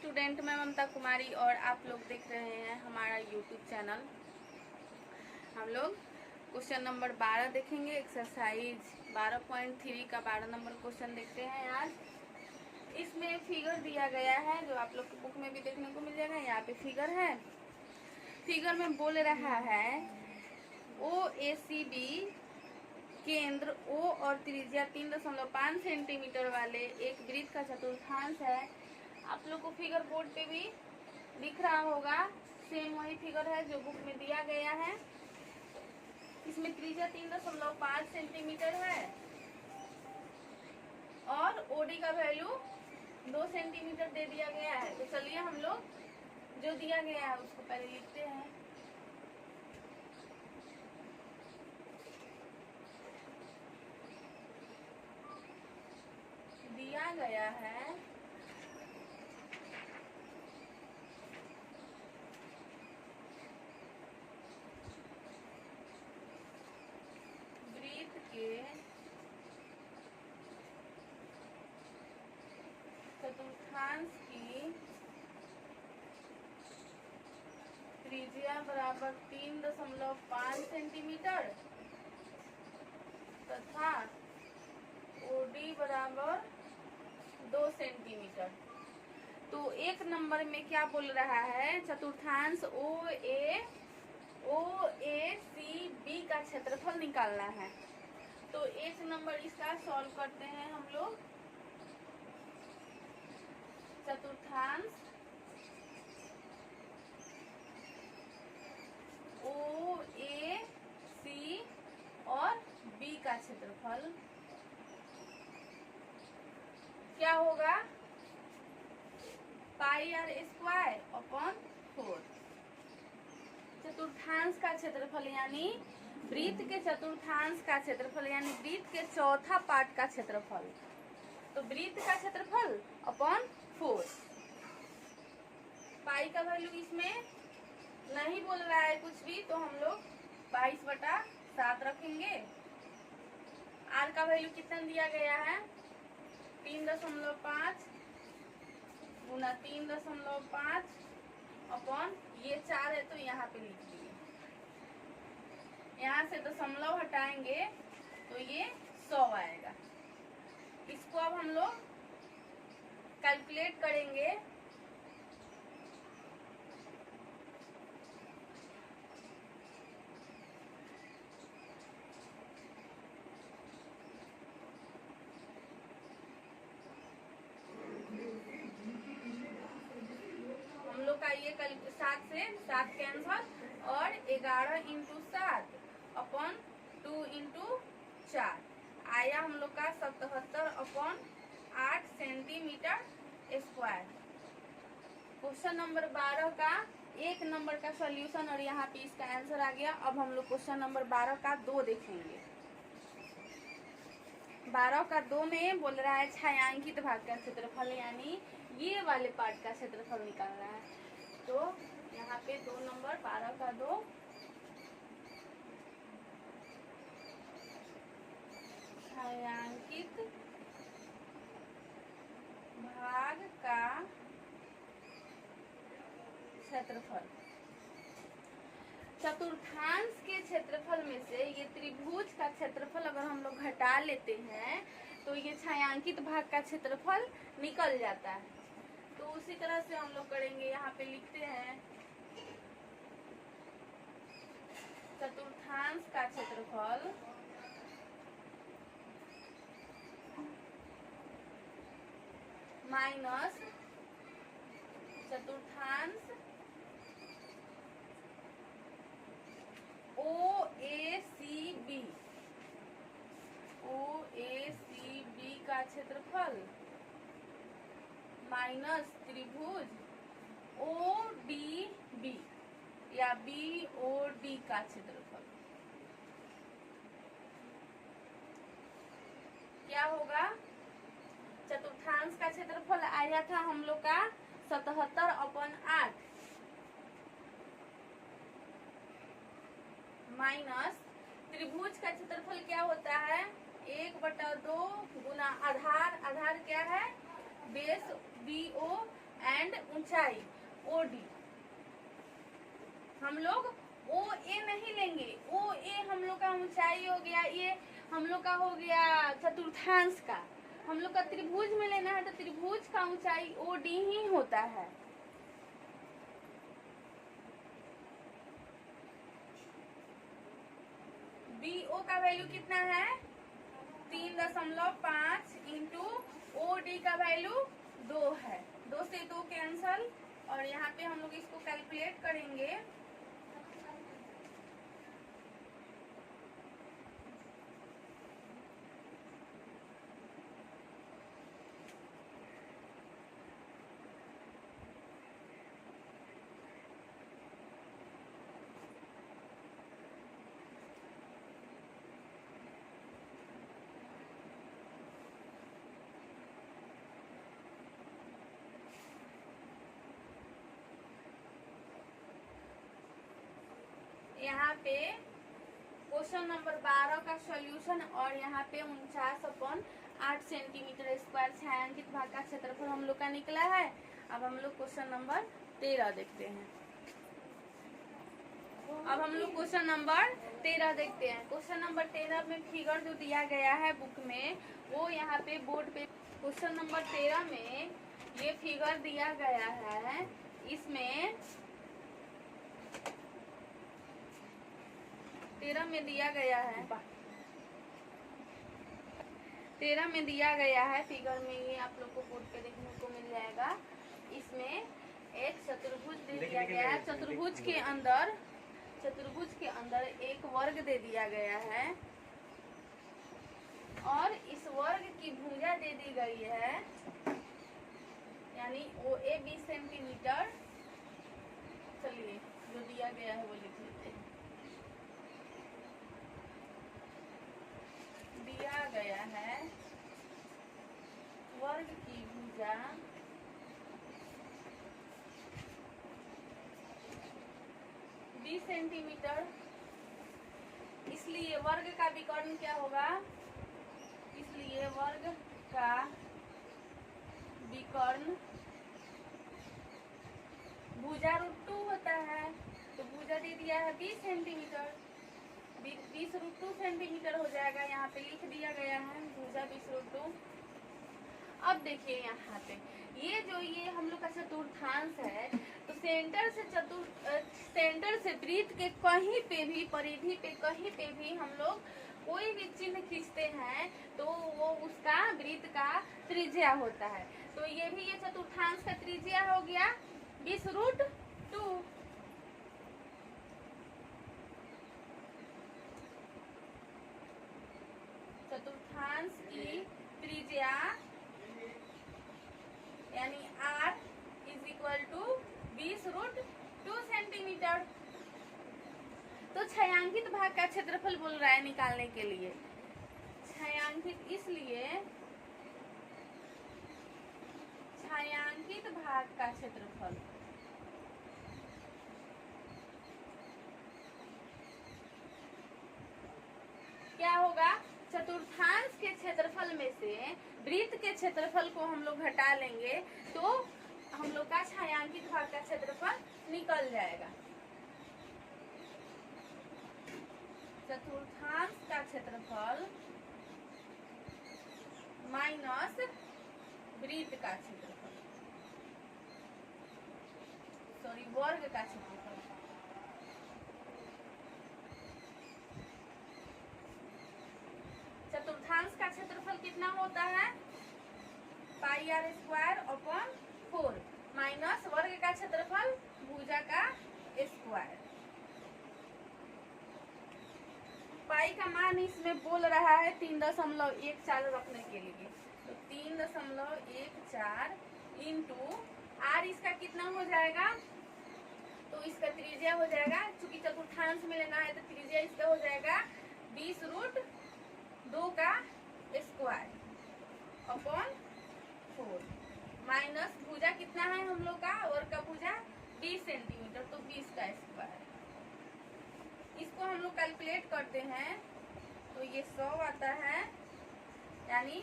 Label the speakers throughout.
Speaker 1: Student मैं ममता कुमारी और आप लोग देख रहे हैं हमारा यूट्यूब चैनल। हम लोग क्वेश्चन नंबर 12 देखेंगे। एक्सरसाइज 12.3 का 12 नंबर क्वेश्चन देखते हैं आज। इसमें फिगर दिया गया है जो आप लोग की बुक में भी देखने को मिल जाएगा। यहाँ पे फिगर है। फिगर में बोल रहा है OACB केंद्र O और त्रिज्या 3.5 सेंटीमीटर वाले एक वृत्त का चतुर्थांश है। आप लोग को फिगर बोर्ड पे भी दिख रहा होगा। सेम वही फिगर है जो बुक में दिया गया है। इसमें त्रिज्या 3.5 सेंटीमीटर है और OD का वैल्यू 2 सेंटीमीटर दे दिया गया है। तो चलिए हम लोग जो दिया गया है उसको पहले लिखते हैं। दिया गया है वृत्त के चतुर्थांश की त्रिज्या बराबर 3.5 सेंटीमीटर तथा OD बराबर 2 सेंटीमीटर। तो एक नंबर में क्या बोल रहा है, चतुर्थांश OACB का क्षेत्रफल निकालना है। तो एक नंबर इसका सॉल्व करते हैं हम लोग। चतुर्थांश OAC और B का क्षेत्रफल क्या होगा, πr²/4। चतुर्थांश का क्षेत्रफल यानी वृत्त के चतुर्थांश का क्षेत्रफल यानी वृत्त के चौथा पार्ट का क्षेत्रफल। तो वृत्त का क्षेत्रफल अपॉन 4। पाई का वैल्यू इसमें नहीं बोल रहा है कुछ भी, तो हम लोग 22/7 रखेंगे। आर का वैल्यू कितना दिया गया है, 3.5 गुना 3.5 अपॉन ये 4 है तो यहाँ पे लिख दिए। यहाँ से दशमलव हटाएंगे तो ये 100 आएगा। इसको अब हम लोग कैलकुलेट करेंगे। हम लोग का ये 7 से 7 कैंसल और 11 × 7 अपॉन 2 × 4 आया हम लोग का 77/8 सेंटीमीटर स्क्वायर। क्वेश्चन नंबर 12 का एक नंबर का सॉल्यूशन और यहाँ पे इसका आंसर आ गया। अब हम लोग क्वेश्चन नंबर 12 का 2 देखेंगे। 12 का 2 में बोल रहा है छायांकित भाग का क्षेत्रफल यानी ये वाले पार्ट का क्षेत्रफल निकालना है। तो यहाँ पे 2 नंबर 12 का 2 छायांकित भाग का क्षेत्रफल। चतुर्थांश के क्षेत्रफल में से ये त्रिभुज का क्षेत्रफल अगर हम लोग घटा लेते हैं तो ये छायांकित भाग का क्षेत्रफल निकल जाता है। तो उसी तरह से हम लोग करेंगे। यहाँ पे लिखते हैं चतुर्थांश का क्षेत्रफल माइनस चतुर्थांश OACB का क्षेत्रफल माइनस त्रिभुज ODB या BOD का क्षेत्रफल क्या होगा। चतुर्थांश का क्षेत्रफल आया था हम लोग का 77/8 माइनस त्रिभुज का क्षेत्रफल क्या होता है, 1/2 गुना आधार। आधार क्या है, बेस BO एंड ऊंचाई OD। हम लोग OA नहीं लेंगे, OA हम लोग का ऊंचाई हो गया, ये हम लोग का हो गया चतुर्थांश का। हम लोग का त्रिभुज में लेना है तो त्रिभुज का ऊंचाई OD ही होता है। BO का वैल्यू कितना है 3.5 इंटू OD का वैल्यू 2 है। 2 से 2 कैंसल, और यहाँ पे हम लोग इसको कैलकुलेट करेंगे। यहाँ पे क्वेश्चन नंबर 12 का सॉल्यूशन, और यहाँ पे 49/8 सेंटीमीटर स्क्वायर छायांकित भाग का क्षेत्रफल हम लोग का निकला है। अब हम लोग क्वेश्चन नंबर 13 देखते हैं। अब हम लोग क्वेश्चन नंबर 13 देखते हैं। क्वेश्चन नंबर 13 में फिगर जो दिया गया है बुक में, वो यहाँ पे बोर्ड पे क्वेश्चन नंबर 13 में ये फिगर दिया गया है। इसमें 13 में दिया गया है, 13 में दिया गया है फिगर में, ये आप लोग को बोर्ड पे देखने को मिल जाएगा। इसमें एक चतुर्भुज दे दिया गया है। चतुर्भुज के अंदर एक वर्ग दे दिया गया है, और इस वर्ग की भुजा दे दी गई है, यानी OA 20 सेंटीमीटर। चलिए जो दिया गया है वो लिख लेते हैं। दिया गया है वर्ग की भुजा 20 सेंटीमीटर। इसलिए वर्ग का विकर्ण क्या होगा, इसलिए वर्ग का विकर्ण भुजा √2 होता है। तो भुजा दे दिया है 20 सेंटीमीटर, 20 √2 सेंटीमीटर हो जाएगा। यहाँ पे लिख दिया गया है भुजा 20 √2। अब देखिए यहाँ पे ये हम लोग का चतुर्थांश है, तो सेंटर से वृत्त के कहीं पे भी, परिधि पे कहीं पे भी हम लोग कोई भी चिन्ह खींचते हैं तो वो उसका वृत्त का त्रिज्या होता है। तो ये भी ये चतुर्थांश का त्रिज्या हो गया 20 √2। चतुर्थांश की त्रिज्या यानी R = 20 √2 सेंटीमीटर। तो छायांकित भाग का क्षेत्रफल बोल रहा है निकालने के लिए। छायांकित, इसलिए छायांकित भाग का क्षेत्रफल क्या होगा, चतुर्थांश के क्षेत्रफल में से वृत्त के क्षेत्रफल को हम लोग घटा लेंगे तो हम लोग का छायांकित भाग का क्षेत्रफल निकल जाएगा। चतुर्थांश का क्षेत्रफल माइनस वृत्त का क्षेत्रफल, सॉरी वर्ग का क्षेत्रफल। चतुर्थांश का क्षेत्रफल कितना होता है πr² माइनस वर्ग का क्षेत्रफल भुजा का स्क्वायर। पाई का मान इसमें बोल रहा है 3.14 रखने के लिए, तो 3.14 इंटू R इसका कितना हो जाएगा, तो इसका त्रिज्या हो जाएगा, चूंकि चतुर्थांश में लेना है तो त्रिज्या इसका हो जाएगा 20 √2 का स्क्वायर अपॉन 4 माइनस भुजा कितना है हम लोग का, और का भुजा 20 सेंटीमीटर, तो 20 का स्क्वायर। इसको हम लोग कैलकुलेट करते हैं तो ये 100 आता है, यानी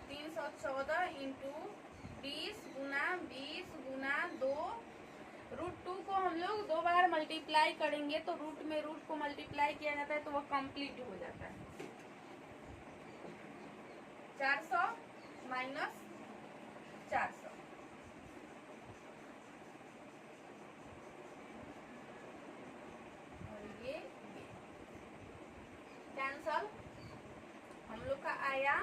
Speaker 1: 314 इंटू 20 गुना 2 √2 को हम लोग 2 बार मल्टीप्लाई करेंगे तो रूट में रूट को मल्टीप्लाई किया जाता है तो वह कंप्लीट हो जाता है। 400 माइनस 400 और ये कैंसल। हम लोग का आया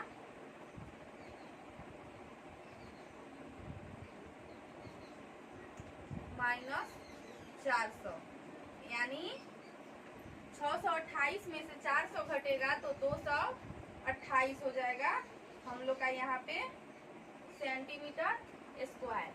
Speaker 1: माइनस 400, यानी 628 में से 400 घटेगा तो 228 हो जाएगा हम लोग का यहाँ पे सेंटीमीटर स्क्वायर।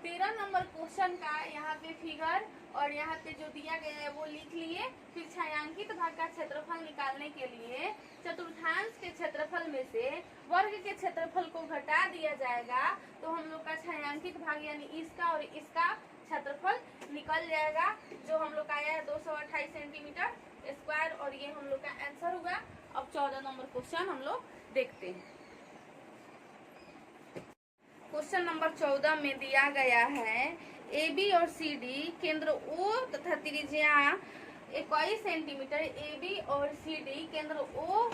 Speaker 1: 13 नंबर क्वेश्चन का यहाँ पे फिगर और यहाँ पे जो दिया गया है वो लिख लिए। फिर छायांकित भाग का क्षेत्रफल निकालने के लिए चतुर्थांश के क्षेत्रफल में से वर्ग के क्षेत्रफल को घटा दिया जाएगा तो हम लोग का छायांकित भाग यानी इसका और इसका क्षेत्रफल निकल जाएगा, जो हम लोग का आया है 228 सेंटीमीटर स्क्वायर और ये हम लोग का आंसर हुआ। अब 14 नंबर क्वेश्चन हम लोग देखते हैं। क्वेश्चन नंबर 14 में दिया गया है AB और CD केंद्र O तथा त्रिज्या 21 सेंटीमीटर, AB और CD केंद्र O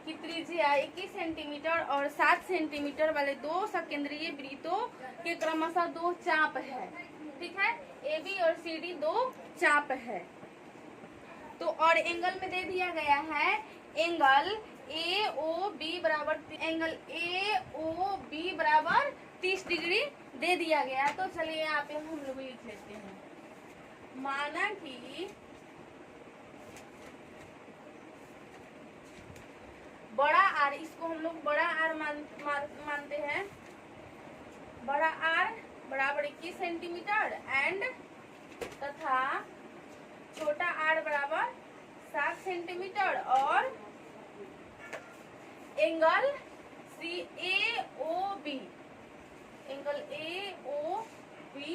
Speaker 1: की त्रिज्या 21 सेंटीमीटर और 7 सेंटीमीटर वाले दो सकेंद्रीय वृत्तों के क्रमशः 2 चाप है। ठीक है, AB और CD 2 चाप है। तो और एंगल में दे दिया गया है एंगल AOB बराबर 30 डिग्री दे दिया गया। तो चलिए यहाँ पे हम लोग लिख लेते हैं। माना कि बड़ा आर, इसको हम लोग बड़ा आर मानते हैं। बड़ा आर बराबर 21 सेंटीमीटर एंड तथा छोटा आर बराबर 7 सेंटीमीटर और एंगल एंगल AOB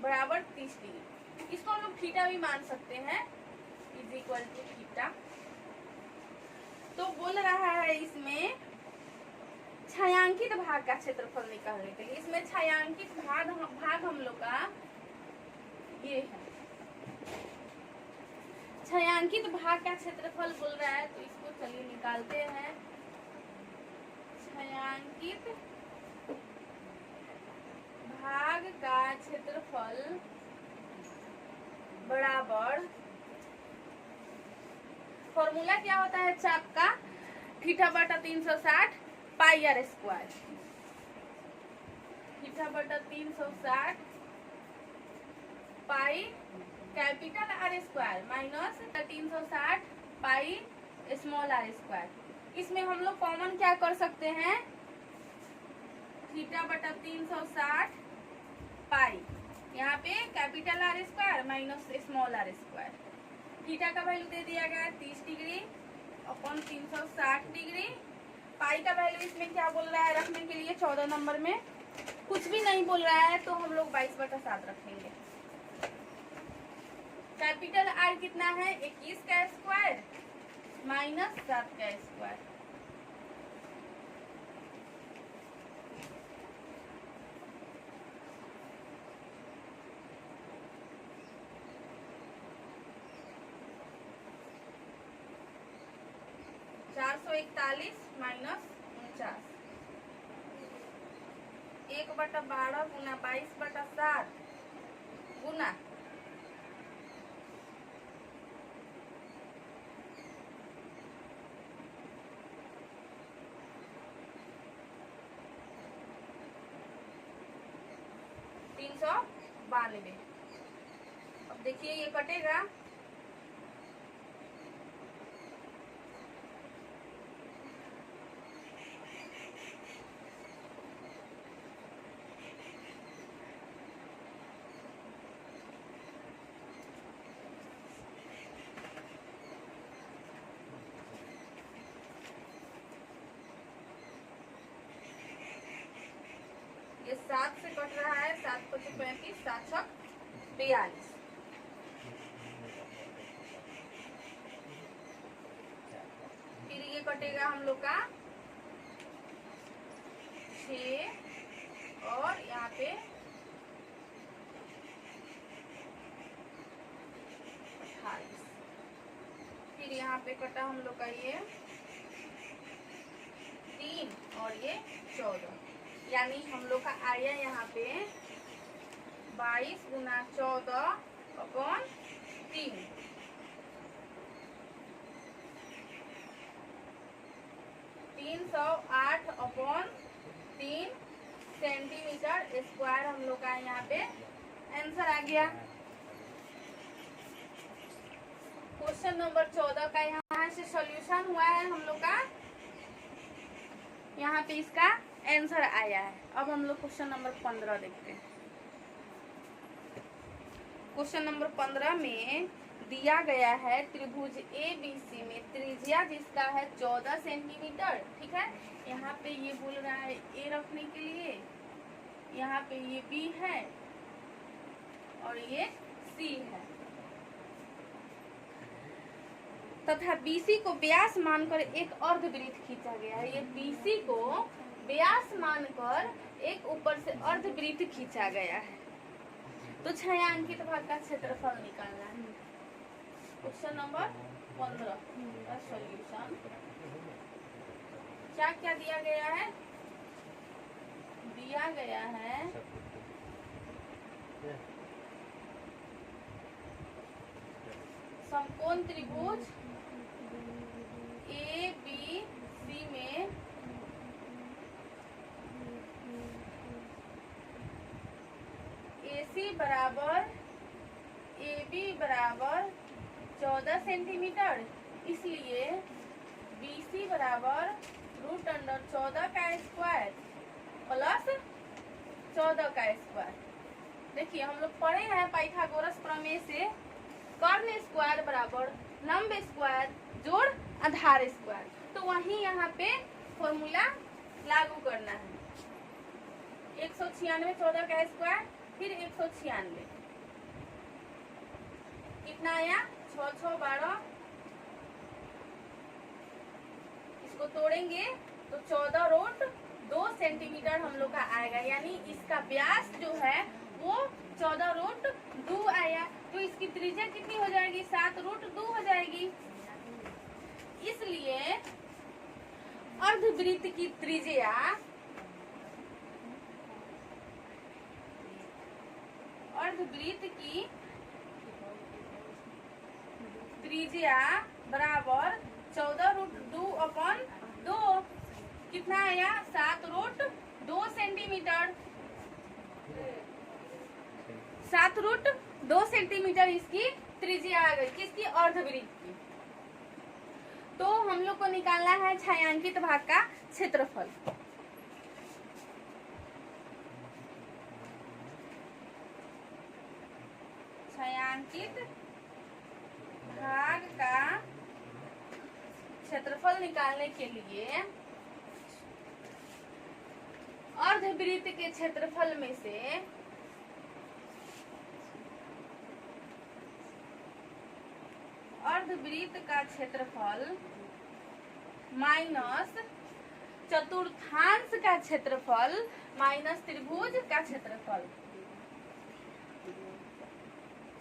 Speaker 1: बराबर 30 डिग्री। इसको हम लोग थीटा भी मान सकते हैं, इज इक्वल टू थीटा। तो बोल रहा है इसमें छायांकित भाग का क्षेत्रफल निकालने के लिए। इसमें छायांकित भाग हम लोग का ये है। छायांकित भाग का क्षेत्रफल बोल रहा है तो इसको चलिए निकालते हैं। छायांकित भाग का क्षेत्रफल बराबर, फॉर्मूला क्या होता है चाप का, थीटा बटा 360 पाई आर स्क्वायर। थीटा बटा 360 pi capital R square minus 360 pi small R square. इसमें हम लोग कॉमन क्या कर सकते हैं, थीटा बटा 360 पाई, यहाँ पे capital R square minus small R square. Theta का वैल्यू दे दिया गया है 30 डिग्री अपन 360 डिग्री। पाई का वैल्यू इसमें क्या बोल रहा है रखने के लिए, 14 नंबर में कुछ भी नहीं बोल रहा है तो हम लोग 22/7 रखेंगे। कैपिटल आर कितना है 21 का स्क्वायर माइनस 7 का स्क्वायर। माइनस 49 1/12 गुना 22/7 गुना 392। अब देखिए ये कटेगा, ये 7 से कट रहा है, 7 × 35 7 × 42। फिर ये कटेगा हम लोग का 6 और यहाँ पे 28। फिर यहाँ पे कटा हम लोग का ये 3 और ये 14, यानी हम लोग का आया यहाँ पे 22 गुना 14/3। 308/3 सेंटीमीटर स्क्वायर हम लोग का यहाँ पे आंसर आ गया। क्वेश्चन नंबर 14 का यहाँ से सॉल्यूशन हुआ है हम लोग का, यहाँ पे इसका आंसर आया है। अब हम लोग क्वेश्चन नंबर 15 देखते हैं। क्वेश्चन नंबर 15 में दिया गया है त्रिभुज ABC में त्रिज्या जिसका है 14 सेंटीमीटर। ठीक है, यहाँ पे ये बोल रहा है A रखने के लिए, यहाँ पे ये B है और ये C है, तथा BC को व्यास मानकर एक अर्धवृत्त खींचा गया है। ये BC को व्यास मानकर एक ऊपर से अर्धवृत्त खींचा गया है। तो छायांकित भाग का क्षेत्रफल निकालना है। क्वेश्चन नंबर 15 का सॉल्यूशन क्या क्या दिया गया है? दिया गया है समकोण त्रिभुज ABC में AC बराबर AB बराबर 14 सेंटीमीटर, इसलिए BC बराबर √14 का स्क्वायर प्लस 14 का स्क्वायर। देखिए हम लोग पढ़े हैं पाइथागोरस प्रमेय से, कर्ण स्क्वायर बराबर लंब स्क्वायर जोड़ आधार स्क्वायर। तो वही यहाँ पे फॉर्मूला लागू करना है। 196 14 का स्क्वायर फिर 196 कितना आया? 6 6 12। इसको तोड़ेंगे तो 14√2 सेंटीमीटर हम लोग का आएगा, यानी इसका व्यास जो है वो 14√2 आया। तो इसकी त्रिज्या कितनी हो जाएगी? 7√2 हो जाएगी। इसलिए अर्धवृत्त की त्रिज्या बराबर 14√2/2 कितना आया? 7√2 सेंटीमीटर। 7√2 सेंटीमीटर इसकी त्रिज्या आ गई, किसकी? अर्धवृत्त की। तो हम लोग को निकालना है छायांकित भाग का क्षेत्रफल। छायांकित भाग का क्षेत्रफल निकालने के लिए अर्धवृत्त के क्षेत्रफल में से अर्धवृत्त का क्षेत्रफल माइनस चतुर्थांश का क्षेत्रफल माइनस त्रिभुज का क्षेत्रफल,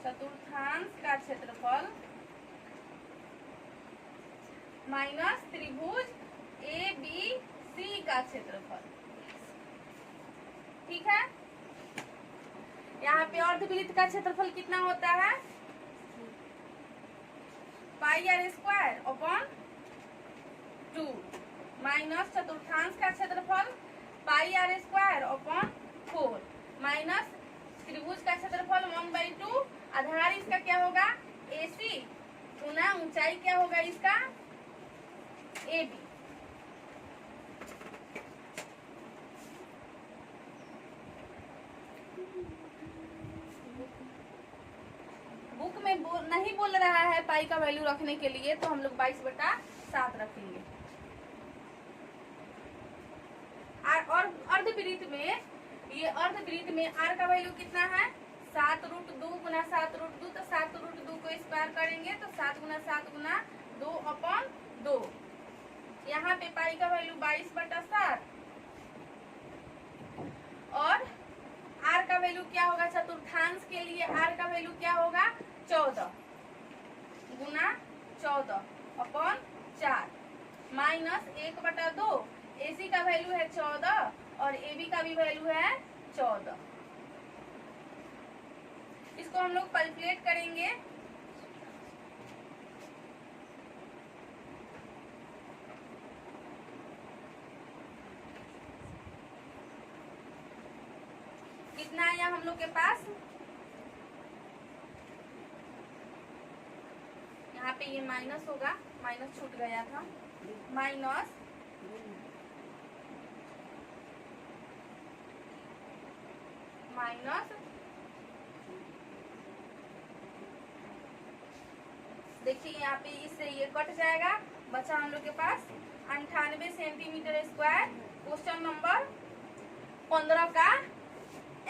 Speaker 1: चतुर्थांश का क्षेत्रफल माइनस त्रिभुज ABC का क्षेत्रफल। ठीक है, यहाँ पे अर्धवृत्त का क्षेत्रफल कितना होता है? πr² माइनस चतुर्थांश का क्षेत्रफल πr² माइनस त्रिभुज का क्षेत्रफल 1/2। आधार इसका क्या होगा? AC गुना ऊंचाई क्या होगा इसका? AB। बुक में नहीं बोल रहा है पाई का वैल्यू रखने के लिए, तो हम लोग 22/7 रखेंगे। और अर्धवृत्त में, ये अर्धवृत्त में r का वैल्यू कितना है? 7√2 गुना 7√2, तो 7√2 को स्क्वायर करेंगे तो 7 गुना 7 गुना 2/2। यहाँ पे पाई का वैल्यू 22/7 और आर का वैल्यू क्या होगा, चतुर्थांश के लिए आर का वैल्यू क्या होगा 14 गुना 14 अपॉन 4 माइनस 1/2। AC का वैल्यू है 14 और AB का भी वैल्यू है 14। इसको हम लोग कैलकुलेट करेंगे। कितना आया हम लोग के पास, यहाँ पे ये माइनस होगा, माइनस छूट गया था, माइनस देखिए यहाँ पे इससे ये कट जाएगा, बचा हम लोग के पास 98 सेंटीमीटर स्क्वायर। क्वेश्चन नंबर 15 का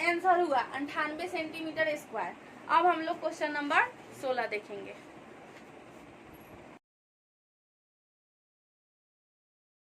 Speaker 1: आंसर हुआ 98 सेंटीमीटर स्क्वायर। अब हम लोग क्वेश्चन नंबर 16 देखेंगे।